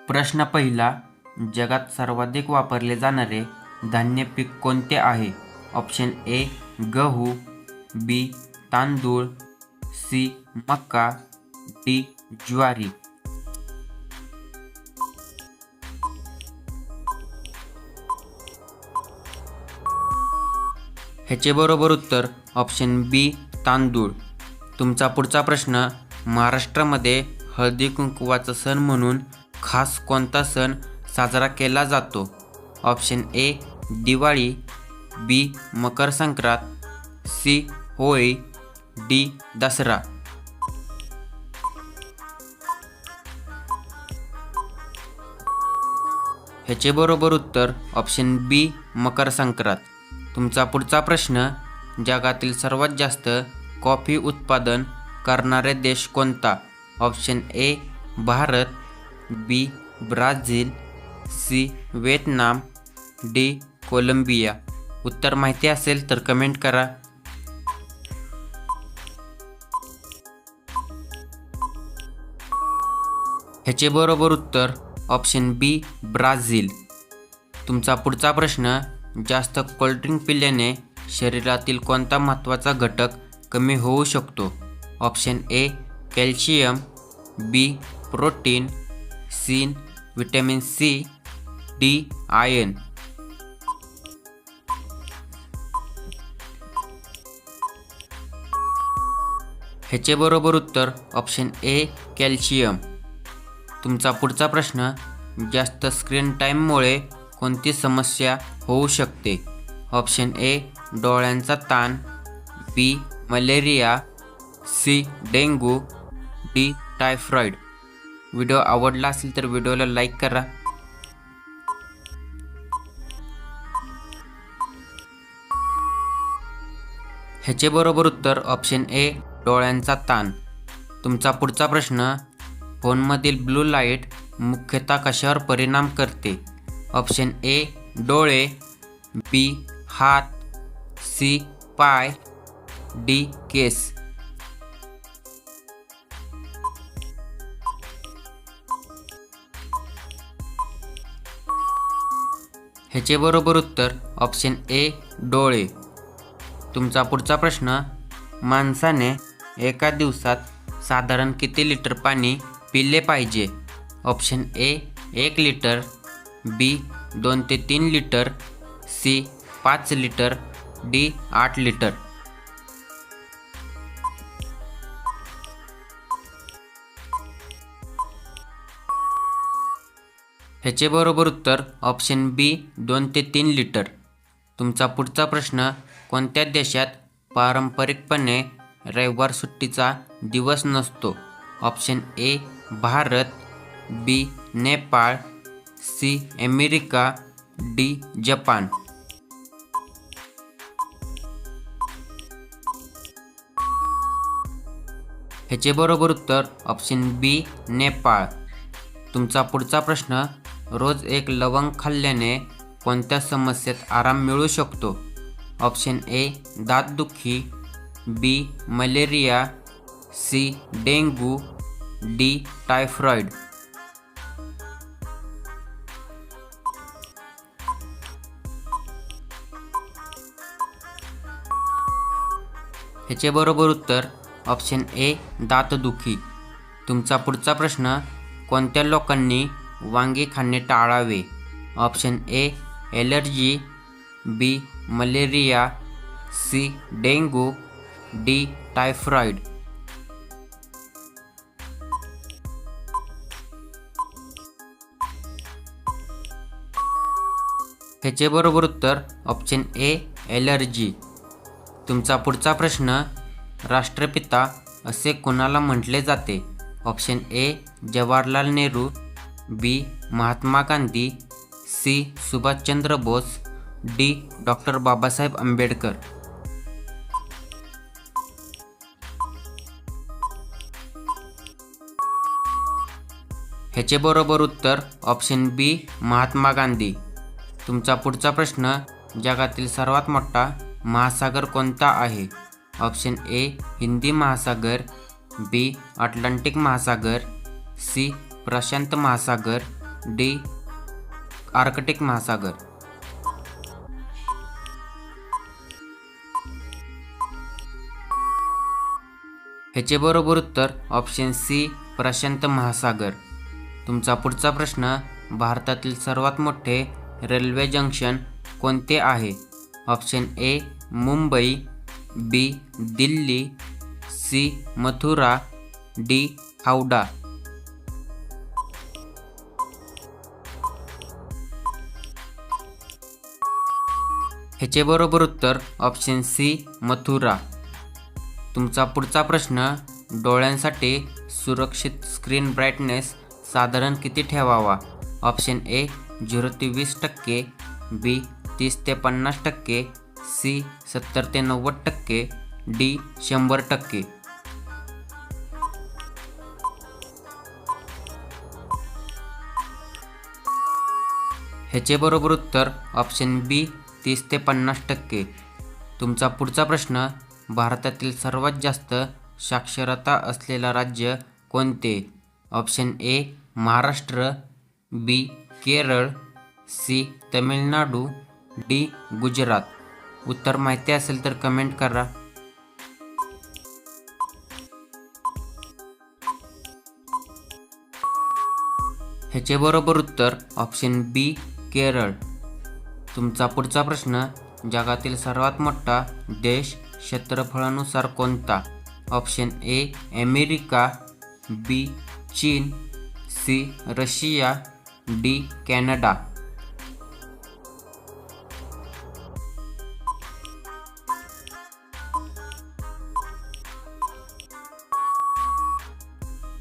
प्रश्न पहिला, जगात सर्वाधिक वापरले जाणारे धान्य पीक कोणते आहे? ऑप्शन ए गहू, बी तांदूळ, सी मका, डी ज्वारी. ह्याचे बरोबर उत्तर ऑप्शन बी तांदूळ. तुमचा पुढचा प्रश्न, महाराष्ट्रामध्ये हळदी कुंकवाचा सण म्हणून खास कोणता सण साजरा केला जातो? Option A Diwali, B Makar Sankrant, C Holi, D Dasara. ह्याचे बरोबर उत्तर ऑप्शन बी मकर संक्रांत. तुमचा पुढचा प्रश्न, जगातील सर्वात जास्त कॉफी उत्पादन करणारे देश कोणता? Option A Bharat, B Brazil, C Vietnam, D Colombia. उत्तर माहिती असेल तर कमेंट करा. ह्याचे बरोबर उत्तर ऑप्शन बी ब्राझील. तुमचा पुढचा प्रश्न, जास्त कोल्ड्रिंक पिल्याने शरीरातील कोणता महत्त्वाचा घटक कमी होऊ शकतो? Option A calcium, B protein, C vitamin C, D iron. ह्याचे बरोबर उत्तर ऑप्शन ए कॅल्शियम. तुमचा पुढचा प्रश्न, जास्त स्क्रीन टाईममुळे कोणती समस्या होऊ शकते? ऑप्शन ए डोळ्यांचा ताण, B malaria, C dengue, D typhoid. Video आवडला असेल तर व्हिडिओला लाईक करा. ह्याचे बरोबर उत्तर ऑप्शन ए डोळ्यांचा ताण. तुमचा पुढचा प्रश्न, फोनमधील ब्लू लाईट मुख्यतः कशावर परिणाम करते? ऑप्शन ए डोळे, बी हात, सी पाय, डी केस. ह्याचे बरोबर उत्तर ऑप्शन ए डोळे. तुमचा पुढचा प्रश्न, माणसाने एका दिवसात साधारण किती लिटर पाणी पिले पाहिजे? ऑप्शन ए 1 लिटर, बी 2 ते 3 litre, C 5 litre, D 8 litre. ह्याचे बरोबर उत्तर ऑप्शन बी 2 ते 3 लिटर. तुमचा पुढचा प्रश्न, कोणत्या देशात पारंपरिकपणे रविवार सुट्टीचा दिवस नसतो? Option A Bharat, B Nepal, C America, D Japan. ह्याचे बरोबर उत्तर ऑप्शन बी नेपाळ. तुमचा पुढचा प्रश्न, रोज एक लवंग खाल्ल्याने कोणत्या समस्येत आराम मिळू शकतो? ऑप्शन ए दातदुखी, B malaria, C dengue, D typhoid. ह्याचे बरोबर उत्तर ऑप्शन ए दातदुखी. तुमचा पुढचा प्रश्न, कोणत्या लोकांनी वांगी खाणे टाळावे? Option A allergy, B malaria, C dengue, D typhoid. ह्याचे बरोबर उत्तर ऑप्शन ए ॲलर्जी. तुमचा पुढचा प्रश्न, राष्ट्रपिता असे कोणाला म्हटले जाते? Option A Jawaharlal Nehru, B Mahatma Gandhi, C Subhash Chandra Bose, D doctor Babasaheb Ambedkar. ह्याचे बरोबर उत्तर ऑप्शन बी महात्मा गांधी. तुमचा पुढचा प्रश्न, जगातील सर्वात मोठा महासागर कोणता आहे? ऑप्शन ए हिंदी महासागर, बी अटलांटिक महासागर, सी प्रशांत महासागर, डी आर्कटिक महासागर. ह्याचे बरोबर उत्तर ऑप्शन सी प्रशांत महासागर. तुमचा पुढचा प्रश्न, भारतातील सर्वात मोठे रेल्वे जंक्शन कोणते आहे? Option A Mumbai, B Delhi, C Mathura, D Howrah. ह्याचे बरोबर उत्तर ऑप्शन सी मथुरा. तुमचा पुढचा प्रश्न, डोळ्यांसाठी सुरक्षित स्क्रीन ब्राईटनेस साधारण किती ठेवावा? ऑप्शन ए 0 ते 20%, बी 30 ते 50%, सी 70 ते 90%, डी 100%. ह्याचे बरोबर उत्तर ऑप्शन बी 30 ते 50%. तुमचा पुढचा प्रश्न, भारतातील सर्वात जास्त साक्षरता असलेला राज्य कोणते? Option A Maharashtra, B Kerala, C Tamil Nadu, D Gujarat. उत्तर माहिती असेल तर कमेंट करा. ह्याचे बरोबर उत्तर ऑप्शन बी केरळ. तुमचा पुढचा प्रश्न, जगातील सर्वात मोठा देश क्षेत्रफळानुसार कोणता? ऑप्शन ए अमेरिका, बी चीन, सी रशिया, डी कॅनडा.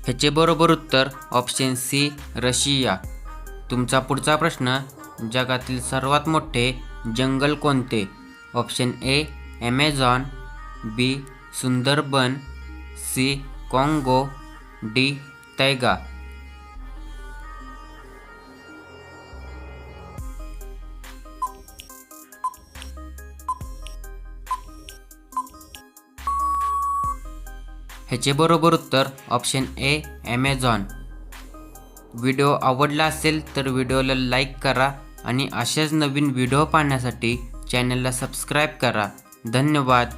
ह्याचे बरोबर उत्तर ऑप्शन सी रशिया. तुमचा पुढचा प्रश्न, जगातील सर्वात मोठे जंगल कोणते? Option A Amazon, B Sundarban, C काँगो, डी तैगा. ह्याचे बरोबर उत्तर ऑप्शन ए ॲमेझॉन. व्हिडिओ आवडला असेल तर व्हिडिओला लाईक करा आणि अशाच नवीन व्हिडिओ पाहण्यासाठी चॅनलला सबस्क्राईब करा. धन्यवाद.